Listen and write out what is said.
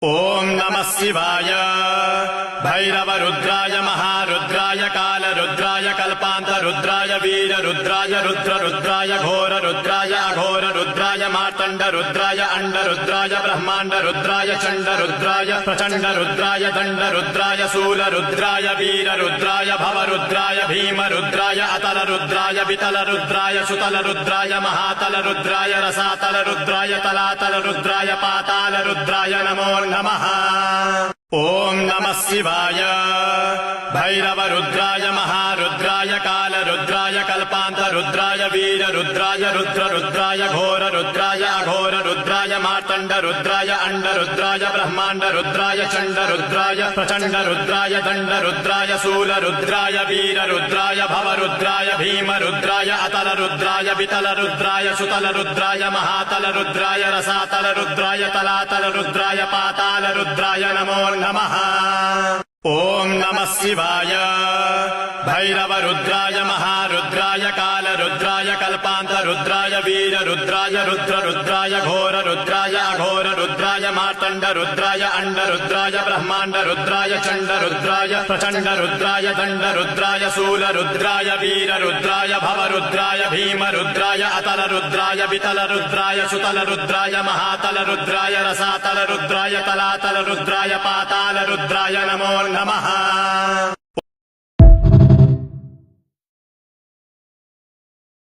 ओम नमः शिवाय भैरव रुद्राय महारुद्राय काल रुद्राय कल्पांत रुद्राय वीर रुद्राय रुद्र रुद्राय घोर रुद्राय अघोर रुद्राय मार्तंड रुद्राय अंड रुद्राय ब्रह्मांड रुद्राय चंड रुद्राय प्रचंड रुद्राय दंड रुद्राय शूल रुद्राय वीर रुद्राय भव रुद्राय भीम रुद्राय अतल रुद्राय वितल रुद्राय सुतल रुद्राय महातल रुद्राय रसातल रुद्राय तलातल रुद्राय पाताल रुद्राय नमो नमः। ओम नमः शिवाय भैरव रुद्राय महारुद्राय काल रुद्राय कल्पांत रुद्राय वीर रुद्राय रुद्र रुद्राय घोर रुद्राय अघोर रुद्राय मार्तंड रुद्राय अंड रुद्राय ब्रह्मांड रुद्राय चंड रुद्राय प्रचंड रुद्राय दंड रुद्राय शूल रुद्राय वीर रुद्राय भव रुद्राय भीम रुद्राय अतल रुद्राय वितल रुद्राय सुतल रुद्राय महातल रुद्राय रसातल रुद्राय तलातल रुद्राय पाताल रुद्राय नमो नमः। ओम नमः शिवाय भैरव रुद्राय महारुद्राय काल रुद्राय कल्पांत रुद्राय वीर रुद्राय रुद्र रुद्राय घोर रुद्राय अघोर रुद्राय मार्तंड रुद्राय अंड रुद्राय ब्रह्मांड रुद्राय चंड रुद्राय प्रचंड रुद्राय दंड रुद्राय शूल रुद्राय वीर रुद्राय भव रुद्राय भीम रुद्राय अतल रुद्राय वितल रुद्राय सुतल रुद्राय महातल रुद्राय रसातल रुद्राय तलातल रुद्राय पाताल रुद्राय नमो नमः।